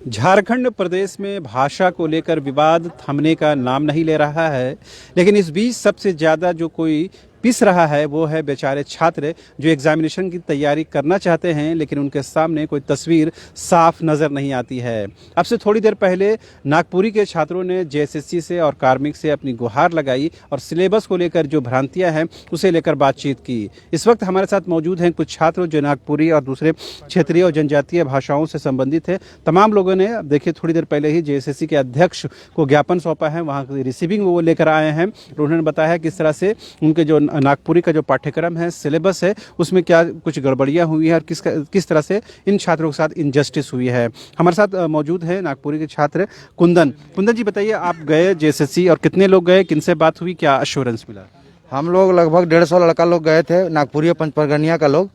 झारखंड प्रदेश में भाषा को लेकर विवाद थमने का नाम नहीं ले रहा है, लेकिन इस बीच सबसे ज़्यादा जो कोई पिस रहा है वो है बेचारे छात्र जो एग्जामिनेशन की तैयारी करना चाहते हैं, लेकिन उनके सामने कोई तस्वीर साफ नज़र नहीं आती है। अब से थोड़ी देर पहले नागपुरी के छात्रों ने जेएसएससी से और कार्मिक से अपनी गुहार लगाई और सिलेबस को लेकर जो भ्रांतियां हैं उसे लेकर बातचीत की। इस वक्त हमारे साथ मौजूद हैं कुछ छात्र जो नागपुरी और दूसरे क्षेत्रीय और जनजातीय भाषाओं से संबंधित है। तमाम लोगों ने देखिए थोड़ी देर पहले ही जेएसएससी के अध्यक्ष को ज्ञापन सौंपा है, वहाँ की रिसीविंग वो लेकर आए हैं। उन्होंने बताया है किस तरह से उनके जो नागपुरी का जो पाठ्यक्रम है, सिलेबस है, उसमें क्या कुछ गड़बड़ियां हुई है और किस तरह से इन छात्रों के साथ इनजस्टिस हुई है। हमारे साथ मौजूद है नागपुरी के छात्र कुंदन जी। बताइए, आप गए जेएसएससी और कितने लोग गए, किनसे बात हुई, क्या अश्योरेंस मिला? हम लोग लगभग 150 लड़का लोग गए थे, नागपुरी पंचपरगनिया का लोग,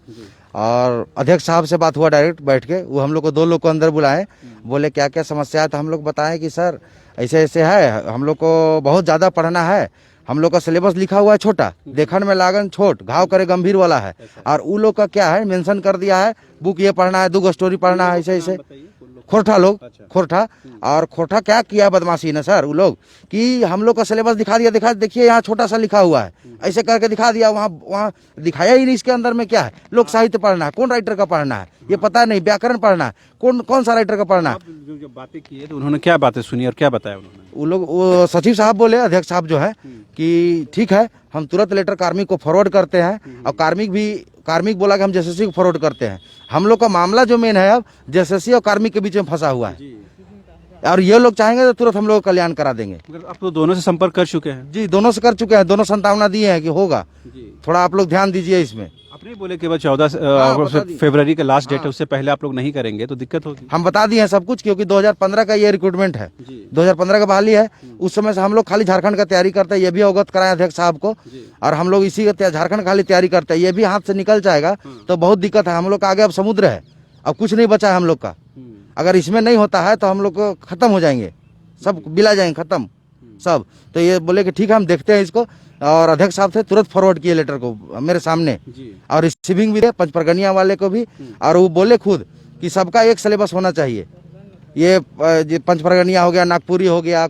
और अध्यक्ष साहब से बात हुआ डायरेक्ट बैठ के। वो हम लोग को 2 लोग को अंदर बुलाए, बोले क्या क्या समस्या है, तो हम लोग बताएं कि सर ऐसे ऐसे है, हम लोग को बहुत ज़्यादा पढ़ना है, हम लोग का सिलेबस लिखा हुआ है छोटा, देखने में लागन छोट, घाव करे गंभीर वाला है, और उ लोग का क्या है मेंशन कर दिया है बुक ये पढ़ना है, 2 स्टोरी पढ़ना है, ऐसे ऐसे। खोरठा लोग, खोरठा, और खोरठा क्या किया बदमाशी ने सर वो लोग कि हम लोग का सिलेबस दिखा दिया, देखिए यहाँ छोटा सा लिखा हुआ है, ऐसे करके दिखा दिया, वहाँ दिखाया ही नहीं इसके अंदर में क्या है। लोग साहित्य पढ़ना है, कौन राइटर का पढ़ना है ये पता नहीं, व्याकरण पढ़ना है, कौन सा राइटर का पढ़ना है। जो बातें की है तो उन्होंने क्या बातें सुनी और क्या बताया उन्होंने? वो सचिव साहब बोले, अध्यक्ष साहब जो है कि ठीक है हम तुरंत लेटर कार्मिक को फॉरवर्ड करते हैं, और कार्मिक बोला कि हम जेएसएससी को फॉरवर्ड करते हैं। हम लोग का मामला जो मेन है अब जेएसएससी और कार्मिक के बीच में फंसा हुआ है, और ये लोग चाहेंगे तो तुरंत हम लोग कल्याण करा देंगे। आप तो दोनों से संपर्क कर चुके हैं? जी, दोनों से कर चुके हैं, दोनों संभावना दी है कि होगा, थोड़ा आप लोग ध्यान दीजिए इसमें। अपने बोले कि 14 फरवरी का लास्ट डेट है, उससे पहले आप लोग नहीं करेंगे तो दिक्कत होगी। हम बता दिए हैं सब कुछ, क्योंकि 2015 का ये रिक्रूटमेंट है, 2015 का बहाली है, उस समय से हम लोग खाली झारखंड का तैयारी करते हैं, ये भी अवगत कराए अध्यक्ष साहब को, और हम लोग इसी का झारखंड खाली तैयारी करते हैं। ये भी हाथ से निकल जाएगा तो बहुत दिक्कत है, हम लोग का आगे अब समुद्र है, अब कुछ नहीं बचा है हम लोग का। अगर इसमें नहीं होता है तो हम लोग को खत्म हो जाएंगे, सब बिला जाएंगे खत्म सब। तो ये बोले कि ठीक है हम देखते हैं इसको, और अध्यक्ष साहब से तुरंत फॉरवर्ड किए लेटर को मेरे सामने, और रिसीविंग भी दे पंचपरगनिया वाले को भी, और वो बोले खुद कि सबका एक सिलेबस होना चाहिए। ये पंचपरगनिया हो गया, नागपुरी हो गया,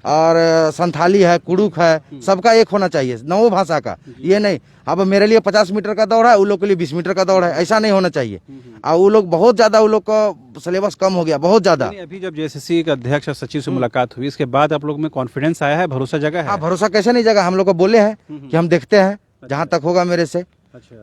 और संथाली है, कुड़ुक है, सबका एक होना चाहिए, 9 भाषा का। ये नहीं अब मेरे लिए 50 मीटर का दौड़ है, उन लोग के लिए 20 मीटर का दौड़ है, ऐसा नहीं होना चाहिए। और वो लोग बहुत ज्यादा, उन लोग का सिलेबस कम हो गया बहुत ज्यादा। अभी जब जेएसएससी के अध्यक्ष और सचिव से मुलाकात हुई, इसके बाद आप लोग में कॉन्फिडेंस आया है, भरोसा जगह है? हाँ, भरोसा कैसे नहीं जगह, हम लोग को बोले हैं कि हम देखते हैं जहाँ तक होगा मेरे से।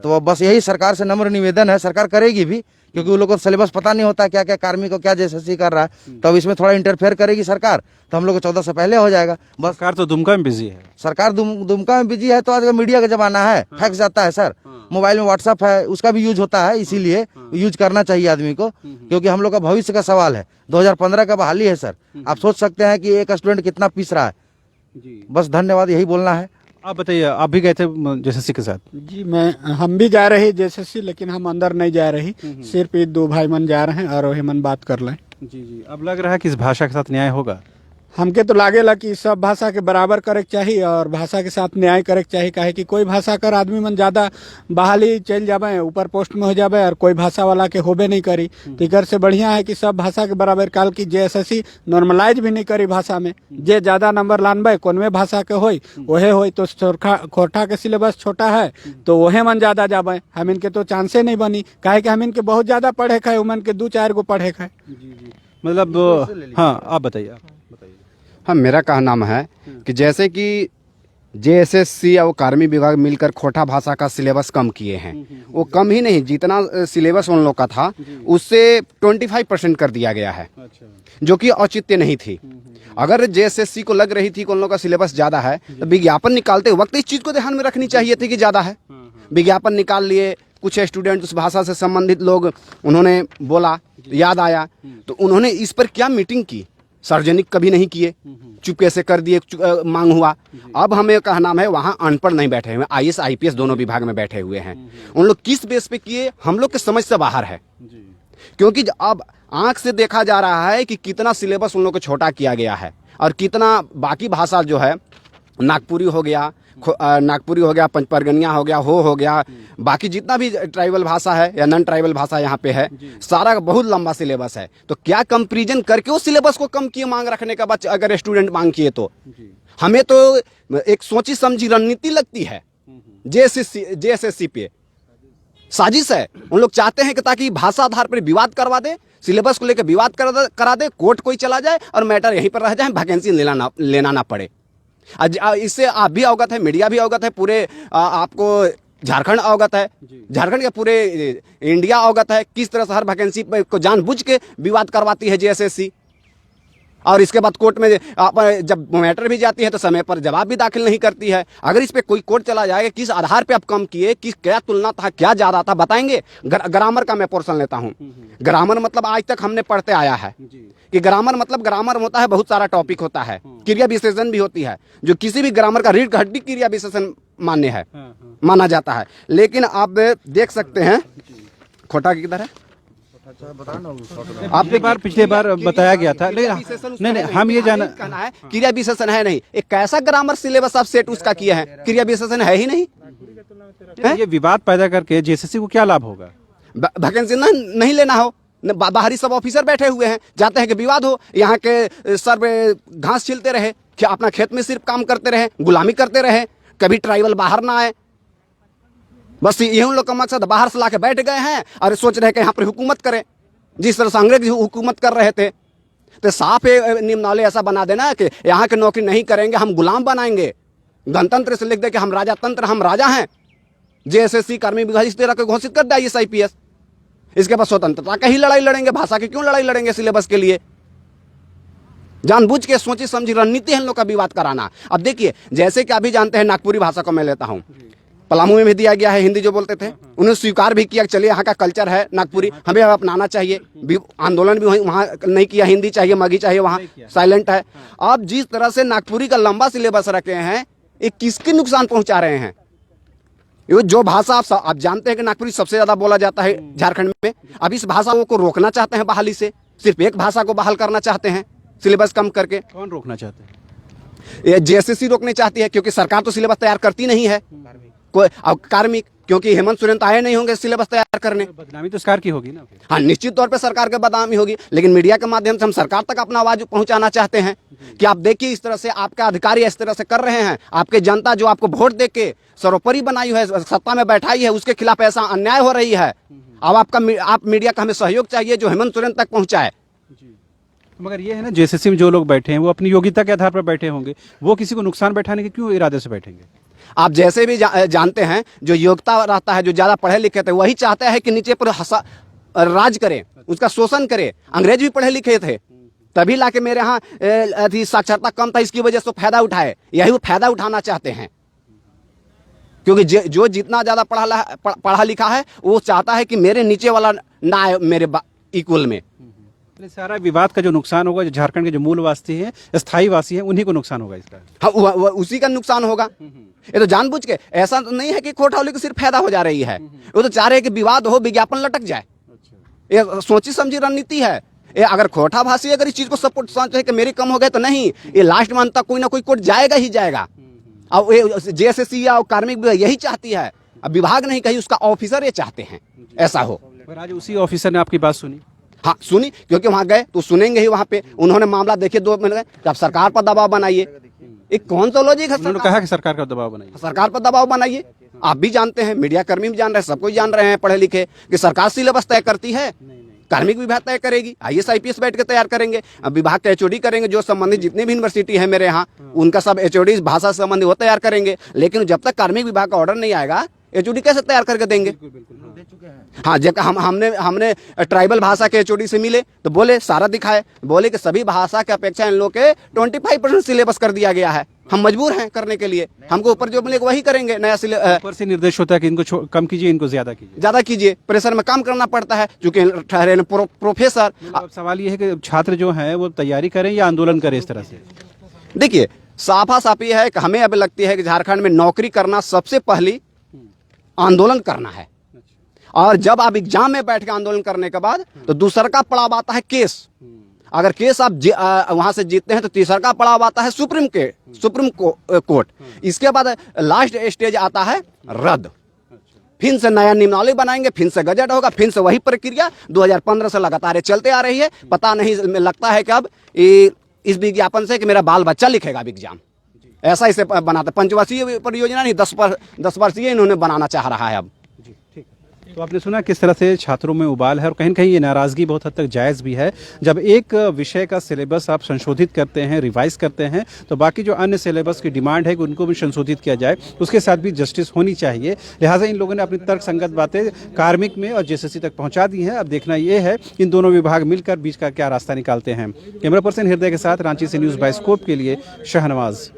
तो बस यही सरकार से नम्र निवेदन है, सरकार करेगी भी, क्योंकि उन लोगों को सिलेबस पता नहीं होता क्या क्या कार्मिक को क्या जेएसएससी कर रहा है, तब इसमें थोड़ा इंटरफेयर करेगी सरकार, तो हम लोग को 14 से पहले हो जाएगा। बस सरकार तो दुमका में बिजी है, सरकार दुमका में बिजी है, तो आज मीडिया का जमाना है, फैक्स जाता है सर, मोबाइल में व्हाट्सअप है, उसका भी यूज होता है, इसीलिए यूज करना चाहिए आदमी को, क्योंकि हम लोग का भविष्य का सवाल है। 2015 का बहाली है सर, आप सोच सकते हैं कि एक स्टूडेंट कितना पीस रहा है। बस धन्यवाद, यही बोलना है। आप बताइए, आप भी गए थे जेएसएससी के साथ? जी, हम भी जा रहे जेएसएससी, लेकिन हम अंदर नहीं जा रही, सिर्फ ये 2 भाई मन जा रहे हैं और वही मन बात कर लें। जी, अब लग रहा है कि इस भाषा के साथ न्याय होगा? हमके तो लागेला कि सब भाषा के बराबर करे के चाहिए और भाषा के साथ न्याय करे के चाहिए, काहे कि कोई भाषा कर आदमी मन ज्यादा बहाली चल जावे, ऊपर पोस्ट में हो जावे, और कोई भाषा वाला के होबे नहीं करी। तिकर से बढ़िया है कि सब भाषा के बराबर काल की जेएसएससी नॉर्मलाइज भी नहीं करी भाषा में, जे ज्यादा नंबर लानबे कोनवे भाषा के होई वहे होई, तो खोरठा के सिलेबस छोटा है तो वहे मन ज्यादा जावे, हम इनके तो चांसे नहीं बनी, काहे कि हम इनके बहुत ज्यादा पढ़े खाए, उमन के 2-4 गो पढ़े खाए। मतलब हाँ, आप बताइए। हाँ, मेरा कहना है कि जैसे कि जेएसएससी और कार्मिक विभाग मिलकर खोटा भाषा का सिलेबस कम किए हैं, वो कम ही नहीं, जितना सिलेबस उन लोग का था उससे 25% कर दिया गया है, जो कि औचित्य नहीं थी। अगर जेएसएससी को लग रही थी कि उन लोग का सिलेबस ज़्यादा है तो विज्ञापन निकालते वक्त इस चीज़ को ध्यान में रखनी चाहिए थी कि ज़्यादा है। विज्ञापन निकाल लिए, कुछ स्टूडेंट उस भाषा से संबंधित लोग उन्होंने बोला, याद आया, तो उन्होंने इस पर क्या मीटिंग की, सार्वजनिक कभी नहीं किए, चुपके से कर दिए, मांग हुआ। अब हमें कहना है वहाँ अनपढ़ नहीं बैठे हुए, आईएएस आईपीएस दोनों विभाग में बैठे हुए हैं। उन लोग किस बेस पे किए, हम लोग के समझ से बाहर है, क्योंकि अब आंख से देखा जा रहा है कि कितना सिलेबस उन लोग को छोटा किया गया है, और कितना बाकी भाषा जो है, नागपुरी हो गया, नागपुरी हो गया, पंचपरगनिया हो गया, हो गया, बाकी जितना भी ट्राइबल भाषा है या नॉन ट्राइबल भाषा यहाँ पे है, सारा बहुत लंबा सिलेबस है। तो क्या कंपैरिजन करके उस सिलेबस को कम किए मांग रखने का बाद अगर स्टूडेंट मांग किए तो हमें तो एक सोची समझी रणनीति लगती है। जेएसएससी पे साजिश है। उन लोग चाहते हैं कि ताकि भाषा आधार पर विवाद करवा दे, सिलेबस को लेकर विवाद करा दे, कोर्ट कोई चला जाए और मैटर यहीं पर रह जाए, वैकेंसी लेना ना पड़े। इससे आप भी अवगत है, मीडिया भी अवगत है, पूरे आपको झारखंड अवगत है, झारखंड के पूरे इंडिया अवगत है किस तरह से हर वैकेंसी को जानबूझ के विवाद करवाती है जेएसएससी। और इसके बाद कोर्ट में जब मैटर भी जाती है तो समय पर जवाब भी दाखिल नहीं करती है। अगर इस पे कोई कोर्ट चला जाएगा, किस आधार पे आप कम किए, किस क्या तुलना था, क्या ज्यादा था, बताएंगे। ग्रामर का मैं पोर्शन लेता हूँ। ग्रामर मतलब आज तक हमने पढ़ते आया है कि ग्रामर मतलब ग्रामर होता है, बहुत सारा टॉपिक होता है, क्रिया विशेषण भी होती है, जो किसी भी ग्रामर का रीढ़ हड्डी क्रिया विशेषण माना जाता है। लेकिन आप देख सकते हैं, खोटा किधर है, पिछले बार बताया गया था, लेकिन नहीं, हम ये जाना है क्रिया विशेषण है नहीं। एक कैसा ग्रामर सिलेबस आप सेट उसका किया है, क्रिया विशेषण है ही नहीं। ये विवाद पैदा करके जेएसएससी को क्या लाभ होगा? वैकेंसी नहीं लेना हो, बाहरी सब ऑफिसर बैठे हुए हैं, जाते हैं कि विवाद हो, यहाँ के सर घास छिलते रहे, क्या अपना खेत में सिर्फ काम करते रहे, गुलामी करते रहे, कभी ट्राइबल बाहर ना आए। बस ये उन लोग का मकसद, बाहर से लाके बैठ गए हैं और सोच रहे कि यहाँ पर हुकूमत करें, जिस तरह से अंग्रेज हुकूमत कर रहे थे। तो साफ निम्नावली ऐसा बना देना कि यहाँ की नौकरी नहीं करेंगे, हम गुलाम बनाएंगे। गणतंत्र से लिख दे कि हम राजा तंत्र, हम राजा हैं। जेएसएससी कार्मिक विभाग इस तरह के घोषित कर दिया IAS IPS। इसके बाद स्वतंत्रता का ही लड़ाई लड़ेंगे, भाषा की क्यों लड़ाई लड़ेंगे सिलेबस के लिए? जानबूझ के सोची समझी रणनीति है इन लोग का विवाद कराना। अब देखिए, जैसे कि अभी जानते हैं, नागपुरी भाषा को मैं लेता हूँ, पलामू में भी दिया गया है, हिंदी जो बोलते थे उन्हें स्वीकार भी किया, चलिए यहाँ का कल्चर है नागपुरी, हमें अपनाना चाहिए। आंदोलन भी वहाँ नहीं किया, हिंदी चाहिए, मगी चाहिए, वहाँ साइलेंट है। अब जिस तरह से नागपुरी का लंबा सिलेबस रखे हैं, ये किसके नुकसान पहुंचा रहे हैं? ये जो भाषा आप जानते हैं कि नागपुरी सबसे ज्यादा बोला जाता है झारखंड में। अब इस भाषा को रोकना चाहते हैं बहाली से, सिर्फ एक भाषा को बहाल करना चाहते हैं सिलेबस कम करके। कौन रोकना चाहते हैं? ये जेएसएससी रोकने चाहती है, क्योंकि सरकार तो सिलेबस तैयार करती नहीं है कोई। अब कार्मिक, क्योंकि हेमंत सोरेन तो आए नहीं होंगे सिलेबस तैयार करने, बदनामी तो सरकार की होगी ना। हाँ, निश्चित तौर पे सरकार की बदनामी होगी, लेकिन मीडिया के माध्यम से हम सरकार तक अपना आवाज पहुंचाना चाहते हैं कि आप देखिए, इस तरह से आपका अधिकारी इस तरह से कर रहे हैं, आपके जनता जो आपको वोट दे के सर्वोपरि बनाई है, सत्ता में बैठाई है, उसके खिलाफ ऐसा अन्याय हो रही है। अब आप मीडिया का हमें सहयोग चाहिए जो हेमंत सोरेन तक पहुंचाए। मगर ये है ना, जेएसएससी में जो लोग बैठे हैं वो अपनी योग्यता के आधार पर बैठे होंगे, वो किसी को नुकसान बैठाने के क्यों इरादे से बैठेंगे? आप जैसे भी जानते हैं, जो योग्यता रहता है, जो ज्यादा पढ़े लिखे थे, वही चाहते हैं कि नीचे पर राज करे, उसका शोषण करे। अंग्रेज भी पढ़े लिखे थे, तभी लाके मेरे यहाँ साक्षरता कम था, इसकी वजह से फायदा उठाए। यही वो फायदा उठाना चाहते हैं, क्योंकि जो जितना ज्यादा पढ़ा लिखा है, वो चाहता है कि मेरे नीचे वाला ना आए मेरे इक्वल में। सारा विवाद का जो नुकसान होगा, जो झारखंड के जो मूल वासी हैं, स्थायी वासी हैं, उन्हीं को नुकसान होगा इसका। हाँ, उसी का नुकसान होगा। ये तो जानबूझ के, ऐसा तो नहीं है कि कोठावली को सिर्फ फायदा हो जा रही है, वो तो चाह रहे हैं कि विवाद हो, विज्ञापन लटक जाए। ये सोची समझी रणनीति है। ये अगर खोटा भाषी अगर इस चीज को सपोर्ट समझे कि मेरे कम हो गए, तो नहीं, ये लास्ट मंथ तक कोई ना कोई कोर्ट जाएगा ही जाएगा। अब जेएसएससी या कार्मिक विभाग यही चाहती है, अब विभाग नहीं कहीं उसका ऑफिसर ये चाहते हैं ऐसा हो। आज उसी ऑफिसर ने आपकी बात सुनी? हाँ, सुनी, क्योंकि वहां गए तो सुनेंगे ही। वहां पे उन्होंने मामला देखे, 2 मिनट गए, जब सरकार पर दबाव बनाइए। एक कौन सा लॉजिक है? उन्होंने कहा कि सरकार का दबाव बनाइए, सरकार पर दबाव बनाइए। आप भी जानते हैं, मीडिया कर्मी भी जान रहे हैं, सब कोई जान रहे हैं पढ़े लिखे, कि सरकार सिलेबस तय करती है, कार्मिक विभाग तय करेगी, IAS IPS बैठ के तैयार करेंगे। अब विभाग के HOD करेंगे, जो संबंधित जितनी भी यूनिवर्सिटी है मेरे यहाँ, उनका सब HOD भाषा से संबंधित वो तैयार करेंगे। लेकिन जब तक कार्मिक विभाग का ऑर्डर नहीं आएगा, HOD कैसे तैयार करके देंगे? हाँ, जब हमने ट्राइबल भाषा के HOD से मिले तो बोले, सारा दिखाए, बोले कि सभी भाषा के अपेक्षा इन लोग के 25% सिलेबस कर दिया गया है, हम मजबूर हैं करने के लिए, हमको ऊपर जो मिलेगा वही करेंगे। नया ऊपर से निर्देश होता है कि इनको कम कीजिए, इनको ज्यादा कीजिए, प्रेशर में काम करना पड़ता है, चूंकि ठहरे प्रोफेसर। अब सवाल ये है कि छात्र जो हैं वो तैयारी करें या आंदोलन करें इस तरह से? देखिए, साफा साफी है कि हमें अब लगती है कि झारखंड में नौकरी करना सबसे पहली आंदोलन करना है। और जब आप एग्जाम में बैठ के आंदोलन करने के बाद तो दूसरा का पड़ाव आता है केस। अगर केस आप वहां से जीतते हैं तो तीसरा का पड़ाव आता है सुप्रीम कोर्ट। इसके बाद लास्ट स्टेज आता है रद्द। फिर से नया नियमावली बनाएंगे, फिर से गजट होगा, फिर से वही प्रक्रिया 2015 से लगातार चलते आ रही है। पता नहीं लगता है कि अब इस विज्ञापन से कि मेरा बाल बच्चा लिखेगा एग्जाम, ऐसा इसे बनाते। पंचवर्षीय परियोजना नहीं 10 वर्षीय इन्होंने बनाना चाह रहा है अब। तो आपने सुना किस तरह से छात्रों में उबाल है और कहीं न कहीं ये नाराज़गी बहुत हद तक जायज़ भी है। जब एक विषय का सिलेबस आप संशोधित करते हैं, रिवाइज करते हैं, तो बाकी जो अन्य सिलेबस की डिमांड है कि उनको भी संशोधित किया जाए, उसके साथ भी जस्टिस होनी चाहिए। लिहाजा इन लोगों ने अपनी तर्क संगत बातें कार्मिक में और जेएसएससी तक पहुंचा दी हैं। अब देखना ये है कि इन दोनों विभाग मिलकर बीच का क्या रास्ता निकालते हैं। कैमरा पर्सन हृदय के साथ रांची से न्यूज़ बाइस्कोप के लिए शाहनवाज।